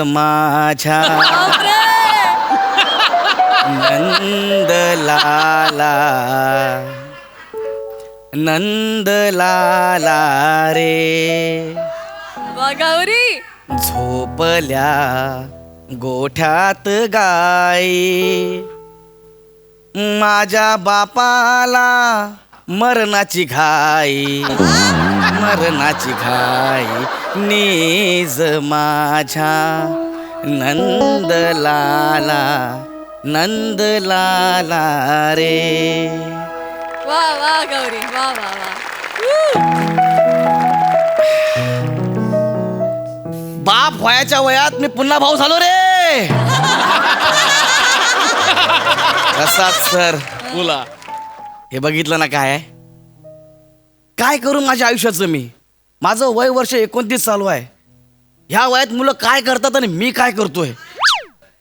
माझ्या नंदलाला नंदलाला रे गौरी झोपल्या गोठ्यात गाई माझ्या बापाला मरणाची घाई मरणाची घाई नीज माझ्या नंदलाला नंदलाला रे. वा वा गौरी वा वा वा. बाप व्हायच्या वयात मी पुन्हा भाऊ झालो रे. कसाच सर बोला. हे बघितलं ना काय करू माझ्या आयुष्याचं मी. माझं वय वर्ष 29 चालू आहे. ह्या वयात मुलं काय करतात आणि मी काय करतोय.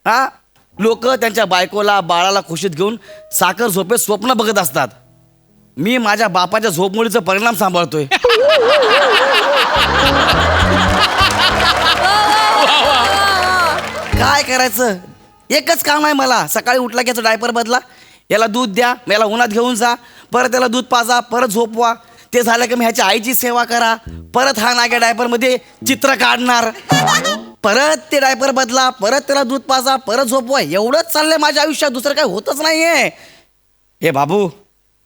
हा लोक त्यांच्या बायकोला बाळाला खुशीत घेऊन साखर झोपेत स्वप्न बघत असतात. मी माझ्या बापाच्या झोपमोडीचा परिणाम सांभाळतोय. काय करायचं एकच काम आहे मला. सकाळी उठला की याचा डायपर बदला, याला दूध द्या, याला उन्हात घेऊन जा, परत याला दूध पाजा, परत झोपवा. ते झालं की मी ह्याच्या आईची सेवा करा, परत हा नाग्या डायपरमध्ये चित्र काढणार, परत ते डायपर बदला, परत त्याला दूध पाजा, परत झोपवा. एवढंच चाललंय माझ्या आयुष्यात, दुसरं काय होतच नाहीये. हे बाबू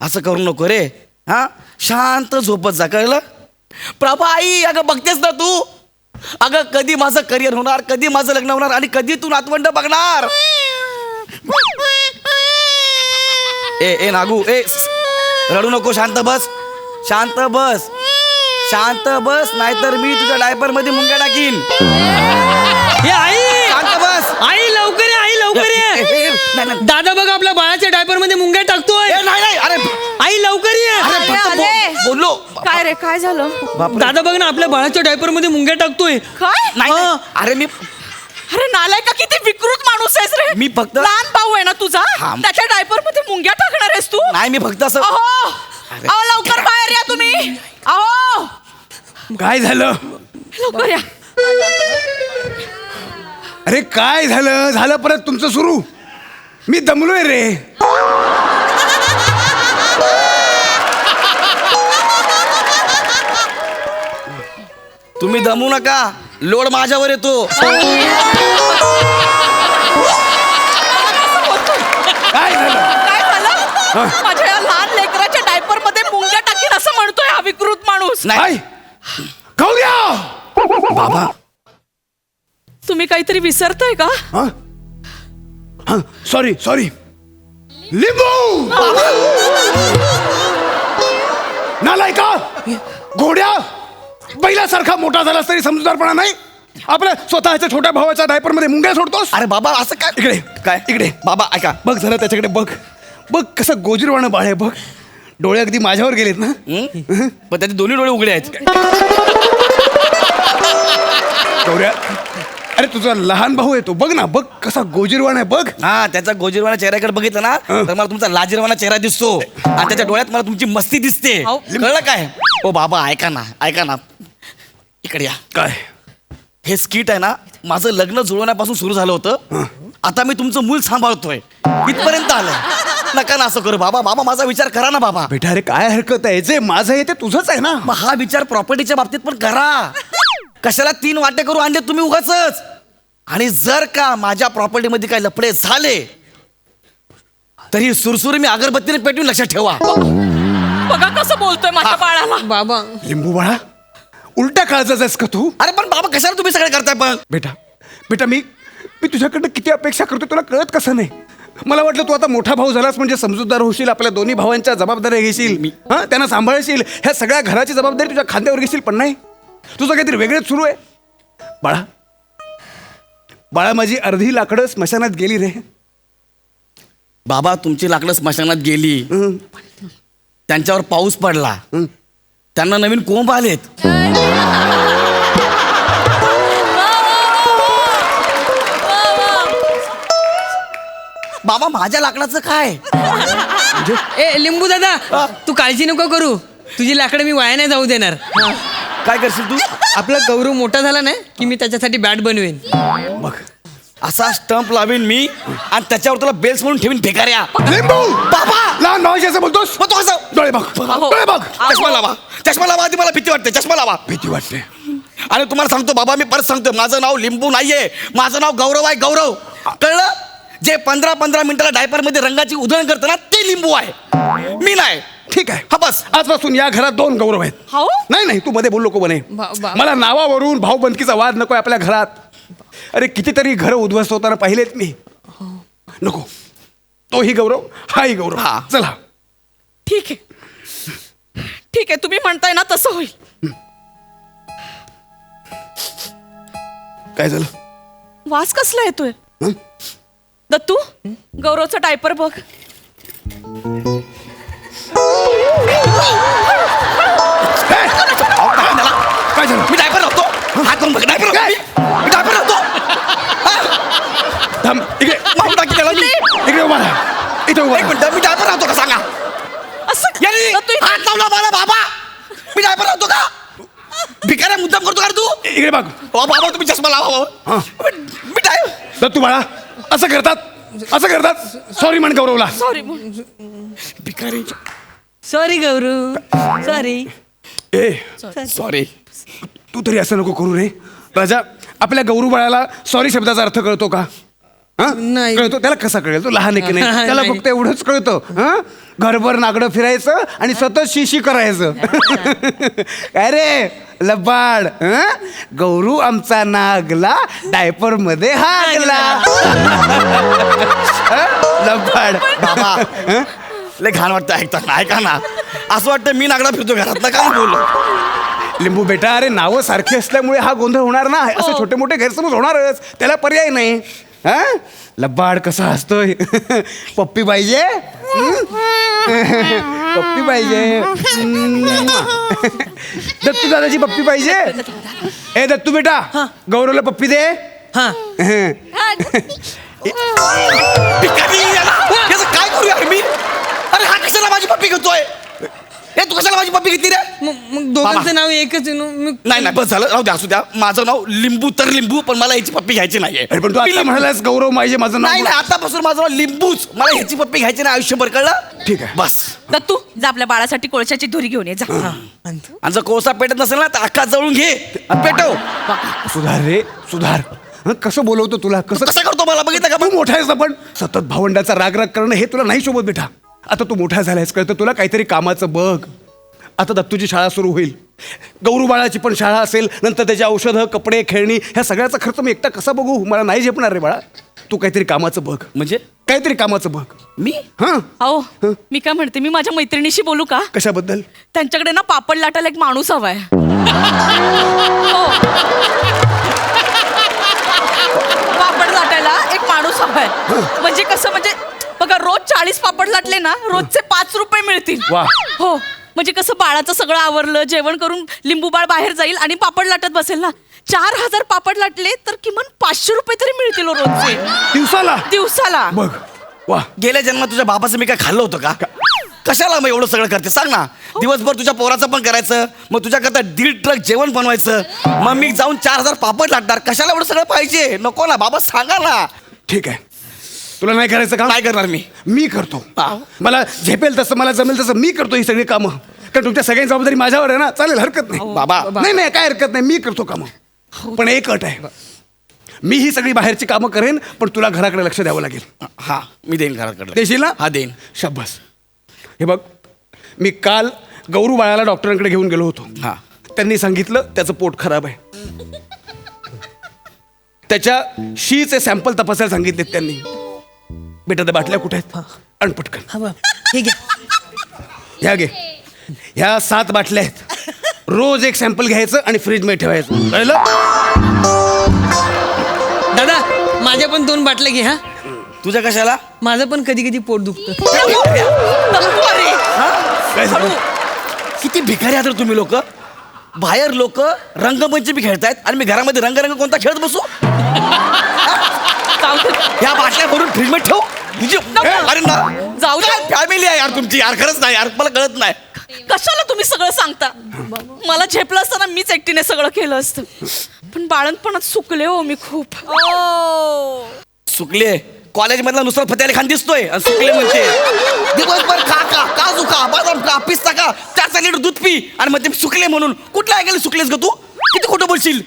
असं करू नको रे. हा शांत झोपत जा, कळलं. प्रभा आई अगं बघतेस ना तू, अगं कधी माझं करिअर होणार, कधी माझं लग्न होणार आणि कधी तू नातवंड बघणार. ए नागू ए रडू नको, शांत बस शांत बस शांत बस, नाहीतर मी तुझ्या डायपर मध्ये मुंग्या टाकीन. हे आई शांत बस. आई लवकर ये, आई लवकर ये. नाही दादा बघ आपल्या बाळाच्या डायपर मध्ये मुंग्या टाकतोय. नाही अरे आई लवकर ये. अरे फक्त बोललो. काय रे काय झालं. दादा बघ ना आपल्या बाळाच्या डायपर मध्ये मुंग्या टाकतोय. काय नाही अरे मी अरे नालाय का किती विकृत माणूस आहेस रे. मी फक्त लहान भाऊ आहे ना तुझा, हा. त्याच्या डायपर मध्ये मुंग्या टाकणार आहेस तू. नाही मी फक्त असं. अहो अहो लवकर बाहेर या तुम्ही. अहो काय झालं. लवकर या. अरे काय झालं परत तुमचं सुरू. मी दमलोय रे. तुम्ही दमू नका, लोड माझ्यावर येतो. काय झालं. काय झालं. माझ्या या लहान लेकराच्या डायपर मध्ये मुंग्या टाकीन असं म्हणतोय हा विकृत माणूस. नाही खाऊ द्या. बाबा तुम्ही काहीतरी विसरताय का. सॉरी लिंबू. नालाय का घोड्या, बैलासारखा मोठा झालास तरी समजूतदारपणा नाही. आपल्या स्वतःच्या छोट्या भावाच्या डायपर मध्ये मुंग्या सोडतोस. अरे बाबा असं काय. इकडे काय इकडे बाबा ऐका. बघ जरा त्याच्याकडे बघ कसं गोजीरवाणं बाळ आहे बघ. डोळे अगदी माझ्यावर गेलेत ना. पण त्याचे दोन्ही डोळे उघडे आहेत. गौऱ्या अरे तुझा लहान भाऊ आहे तो, बघ ना, बघ कसा गोजीरवाण आहे बघ. हा त्याचा गोजीरवाना चेहऱ्याकडे बघितलं ना तर मला तुमचा लाजीरवाना चेहरा दिसतो आणि त्याच्या डोळ्यात मला तुमची मस्ती दिसते. कळलं काय. ओ बाबा ऐका ना इकडे या. काय हे स्किट आहे ना माझं लग्न जुळवण्यापासून सुरू झालं होतं. आता मी तुमचं मूल सांभाळतोय, इथपर्यंत आलंय. नका ना असं करू बाबा माझा विचार करा ना बाबा. बेटा अरे काय हरकत आहे, जे माझं आहे ते तुझंच आहे ना. मग हा विचार प्रॉपर्टीच्या बाबतीत पण करा. कशाला 3 वाटे करू आणले तुम्ही उगाचच. आणि जर का माझ्या प्रॉपर्टीमध्ये काही लफडे झाले तरी सुरसुरी मी अगरबत्तीने पेटून लक्षात ठेवा. बघा कसं बोलतोय माझ्या बाळाला. बाबा लिंबू बाळा उलट्या काळजाच आहेस का तू. अरे पण बाबा कशाला तुम्ही सगळे करताय. पण बेटा मी तुझ्याकडनं किती अपेक्षा करतो तुला कळत कसं नाही. मला वाटलं तू आता मोठा भाऊ झालास म्हणजे समजूतदार होशील, आपल्या दोन्ही भावांच्या जबाबदाऱ्या घेशील, त्यांना सांभाळशील, ह्या सगळ्या घराची जबाबदारी तुझ्या खांद्यावर घेशील. पण नाही, तुझं काहीतरी वेगळंच सुरू आहे. बाळा माझी अर्धी लाकडं स्मशानात गेली रे. बाबा तुमची लाकडं स्मशानात गेली, त्यांच्यावर पाऊस पडला, त्यांना नवीन कोंब आलेत. बाबा माझ्या लाकडाचं काय. ए लिंबू दादा तू काळजी नको करू, तुझी लाकडं मी वाया नाही जाऊ देणार. काय करशील तू? आपला गौरव मोठा झाला नाही की मी त्याच्यासाठी बॅट बनवेन. बघ असा स्टंप लावेन मी आणि त्याच्यावर तुला बेल्स म्हणून ठेवीन भिकाऱ्या. लिंबू बाबा लहान भावाशी असं बोलतोस. मग तो असं डोळे बघ डोळे बघ. चष्मा लावा, चष्मा लावा, आधी मला भीती वाटते. चष्मा लावा. भीती वाटते. आणि तुम्हाला सांगतो बाबा, मी परत सांगतो, माझं नाव लिंबू नाहीये, माझं नाव गौरव आहे. गौरव कळलं? जे 15-15 मिनिटाला डायपर मध्ये रंगाची उधळण करतं ना, ते लिंबू आहे, मी नाही. ठीक आहे हा बस. आजपासून या घरात 2 गौरव आहेत. हो? नाही नाही तू मध्ये बोल नको बने. मला नावावरून भाऊबंदकीचा वाद नकोय आपल्या घरात. अरे कितीतरी घरं उद्ध्वस्त होताना पाहिलेत मी. नको. तोही गौरव हाही गौरव. हा. चला ठीक आहे, ठीक आहे, तुम्ही म्हणताय ना तसं होईल. काय झालं? वास कसला येतोय? हं? दत्तू, गौरवचा डायपर बघ. काय झालं? मी डायपर लावतो. हात करून बघ. डायपर लावतो मी डायपर लावतो. थांब इकडे. मारून टाकी त्याला मी. इकडे उभा राहा. इथे उभा एक राहा. मिनिट, मी डायपर लावतो का सांगा? असं याने दत्तू, हात लावला मला. बाबा मी डायपर लावतो का? भिकाऱ्या मुद्दाम करतो का रे तू? इकडे बघ. ओ बाबा तुम्ही चष्मा लावा बाबा. हा. मी डायपर दत्तू बाळा असं करतात. सॉरी म्हण गौरवला. सॉरी. भिकारी. सॉरी गौरव, सॉरी. ए सॉरी. तू तरी असं नको करू रे राजा. आपल्या गौरू बाळाला सॉरी शब्दाचा अर्थ कळतो का? हा? नाही. कळतो? त्याला कसा कळेल? तो लहान आहे की नाही? त्याला नाही. फक्त एवढंच कळतं. हा? घरभर नागडं फिरायचं आणि सतत शिशी करायचं. काय रे लबाड? हं? गौरू आमचा नागला डायपर मध्ये हागला. हं? लबाड बाबा लय घाण वाटतं ऐकताना. ऐका ना, असं वाटतं मी नागडा फिरतो घरात ना. काय बोललो? लिंबू बेटा, अरे नावं सारखी असल्यामुळे हा गोंधळ होणार ना. असे छोटे मोठे गैरसमज होणारच. त्याला पर्याय नाही. हा लबाड कसा हसतोय. पप्पी पाहिजे? पप्पी पाहिजे? दत्तू दादाची पप्पी पाहिजे? ए दत्तू बेटा, गौरवला पप्पी दे. हा. भिकारी याला. याचं काय करूया रे मी? अरे हा कशाला माझी पप्पी घेतोय? हे तू कशाला माझी पप्पी घेतली रे? मग दोघांचं नाव एकच आहे ना. नाही नाही, बस झालं, राहू द्या, असू द्या. माझं नाव लिंबू तर लिंबू, पण मला याची पप्पी घ्यायची नाहीये. अरे पण तू आता म्हणालास गौरव पाहिजे माझं नाही नाव. नाही, आतापासून माझं नाव लिंबूच. मला ह्याची पप्पी घ्यायची नाही आयुष्यभर, कळलं? ठीक आहे. बस. दत्तू, जा आपल्या बाळासाठी कोळशाची धुरी घेऊन ये जा. आणि जर कोळसा पेटत नसेल ना तर अख्खा जळून घे आणि पेटव. सुधार रे सुधार. हं, कसं बोलवतो तुला? कसं कसं करतो मला बघितलं का? तू मोठा आहेस ना, पण सतत भावंडाचा राग करणं हे तुला नाही शोभत बेटा. आता तू मोठा झालायस, कळतं तुला? काहीतरी कामाचं बघ. आता दत्तूची शाळा सुरू होईल, गौरू बाळाची पण शाळा असेल, नंतर त्याची औषधं, कपडे, खेळणी, ह्या सगळ्याचा खर्च मी एकटा कसा बघू? मला नाही झेपणार रे बाळा. तू काहीतरी कामाचं बघ. म्हणजे काहीतरी कामाचं बघ. मी हां. अहो, मी काय म्हणते, मी माझ्या मैत्रिणीशी बोलू का? कशाबद्दल? त्यांच्याकडे ना पापड लाटायला एक माणूस हवाय. हो. पापड लाटायला एक माणूस हवाय. म्हणजे कसं, म्हणजे बघा, रोज 40 पापड लाटले ना, रोजचे 5 रुपये मिळतील. वा. हो, म्हणजे कसं बाळाचं सगळं आवरलं, जेवण करून लिंबू बाळ बाहेर जाईल आणि पापड लाटत बसेल ना. 4000 पापड लाटले तर किमान 500 रुपये तरी मिळतील हो रोजचे. दिवसाला. बघ. वा. गेल्या जन्मात तुझ्या बाबाचं मी काय खाल्लं होतं का? कशाला मग एवढं सगळं करते सांग ना? दिवसभर तुझ्या पोराचं पण करायचं, मग तुझ्याकरता 1.5 ट्रक जेवण बनवायचं, मग मी जाऊन 4000 पापड लाटणार. कशाला एवढं सगळं पाहिजे? नको ना बाबा, सांगा ना. ठीक आहे, तुला नाही करायचं का? काय करणार मी करतो. हा. मला झेपेल तसं, मला जमेल तसं मी करतो ही सगळी कामं. कारण तुमच्या सगळ्यांची जबाबदारी माझ्यावर आहे ना. चालेल, हरकत नाही बाबा. नाही नाही, काय हरकत नाही, मी करतो कामं. पण एक अट आहे, मी ही सगळी बाहेरची कामं करेन, पण तुला घराकडे लक्ष द्यावं लागेल. हा, मी देईन घराकडे. देशील ना? हा, देईन. शाब्बास. हे बघ, मी काल गौरू बाळाला डॉक्टरांकडे घेऊन गेलो होतो. हा. त्यांनी सांगितलं त्याचं पोट खराब आहे. त्याच्या शीचे सॅम्पल तपासायला सांगितलेत त्यांनी. बेटा त्या बाटल्या कुठे आहेत? अन पटकन. ठीक आहे. ह्या घे. ह्या 7 बाटल्या आहेत. रोज एक सॅम्पल घ्यायचं आणि फ्रीजमध्ये ठेवायचं, कळलं? दादा, माझ्या पण 2 बाटल्या घे. हा, तुझ्या कशाला? माझं पण कधी कधी पोट दुखतं. दत्तू, अरे. काय झालं? किती भिकारी आहात रे तुम्ही लोक. बाहेर लोक रंगमंच बी खेळतायत आणि मी घरामध्ये रंगरंग कोणता खेळत बसू? जाऊ दे. या बाटल्या भरून फ्रीजमध्ये ठेव. तुझी नको. अरे ना, जाऊ दे. फॅमिली आहे यार तुमची यार. खरंच नाही यार, मला कळत नाही. कशाला तुम्ही सगळं सांगता? मला झेपलं असताना मीच एकटीने सगळं केलं असतं. पण बाळणपणात सुकले हो मी खूप. सुकले कॉलेजमधला नुसतं फतेली खान दिसतोय आणि सुकले म्हणते. दिवसभर खा का काजू खा बदाम खा पिस्ता खा 4 लिटर दूध पी आणि मग ते सुकले म्हणून कुठल्या ऐकलं सुकलेस ग तू? किती खोटं बोलशील?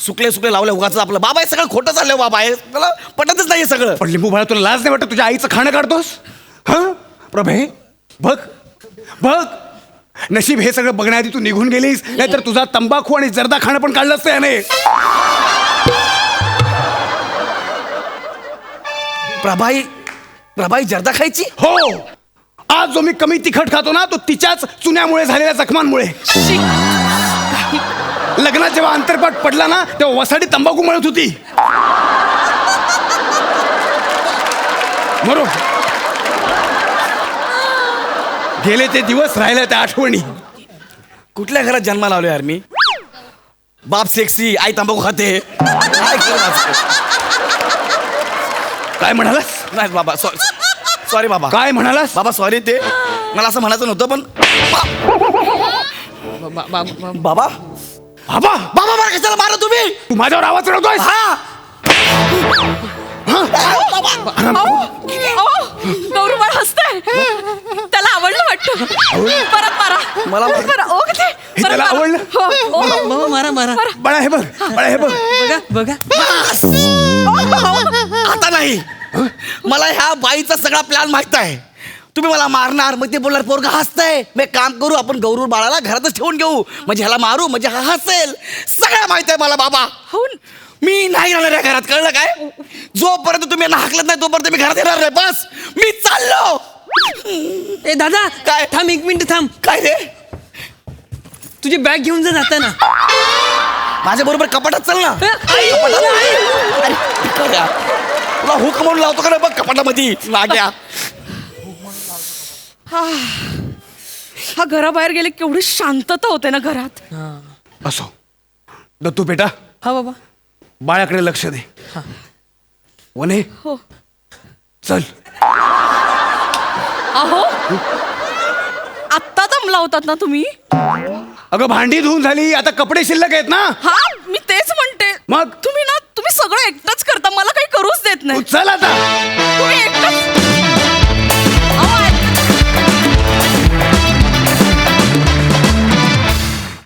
सुकले सुकले लावलं उगाच आपलं बाबा हे सगळं खोटं चाललंय बाबा आहे मला पटतच नाही सगळं. पण लिंबू बाळा तुला लाज नाही वाटत तुझ्या आईचं खाणं काढतोस? हा प्रभे बघ बघ नशीब हे सगळं बघण्याआधी तू निघून गेलीस, नाहीतर तुझा तंबाखू आणि जर्दा खाणं पण काढलं असतं याने. प्रभाई जर्दा खायची? हो, आज जो मी कमी तिखट खातो ना तो तिच्याच चुन्यामुळे झालेल्या जखमांमुळे. लग्नात जेव्हा अंतरपाट पडला ना तेव्हा वसाडी तंबाखू म्हणत होती. बरोबर गेले ते दिवस, राहिल्या त्या आठवणी. कुठल्या घरात जन्माला आलो यार मी? बाप सेक्सी आई तंबाखू खाते. काय करू माझं? काय म्हणालास? नाही बाबा सॉरी बाबा. काय म्हणालास? बाबा सॉरी ते मला असं म्हणायचं नव्हतं पण बाबा बाबा बाबा मला कशाला मारा तुम्ही? तू माझ्यावर आवाज चढवतोय? हा गौरू बाळ हसतंय. त्याला आवडलं वाटतं. परत मारा. मला बरं, ओ किती? हे त्याला परत मारा. आवडलं? हो, ओ. बाबा मारा मारा. बाळा हे बघ, बाळा हे बघ. बघा बघा. आता नाही. मला ह्या बाईचा सगळा प्लॅन माहित आहे. तुम्ही मला मारणार मग ते बोलणार पोरगा हसतंय. मी एक काम करू आपण गौरू बाळाला घरातच ठेवून घेऊ म्हणजे ह्याला मारू म्हणजे हा हसेल. सगळं माहित आहे मला बाबा. हो. मी नाही राहणार या घरात कळलं काय? जोपर्यंत तुम्ही यांना हाकलत नाही तोपर्यंत मी घरात येणार नाही. बस मी चाललो. ए दादा काय? थांब 1 मिनिट थांब. काय रे तुझी बॅग घेऊन जा जाताना. माझ्या बरोबर कपाटात चल ना. तुला हुक म्हणून लावतो का ना बघ कपाटामध्ये नाग्या. हा घराबाहेर गेले केवढी शांतता होते ना घरात. असो दत्तू बेटा, हा बाबा. बाळाकडे लक्ष दे. वने हो. चल. अहो आत्ता दमला होतात ना तुम्ही? अगं भांडी धुवून झाली, आता कपडे शिल्लक आहेत ना. हा मी तेच म्हणते. मग? तुम्ही सगळं एकटंच करता मला काही करूच देत तू नाही. चल आता. तुम्ही एकटंच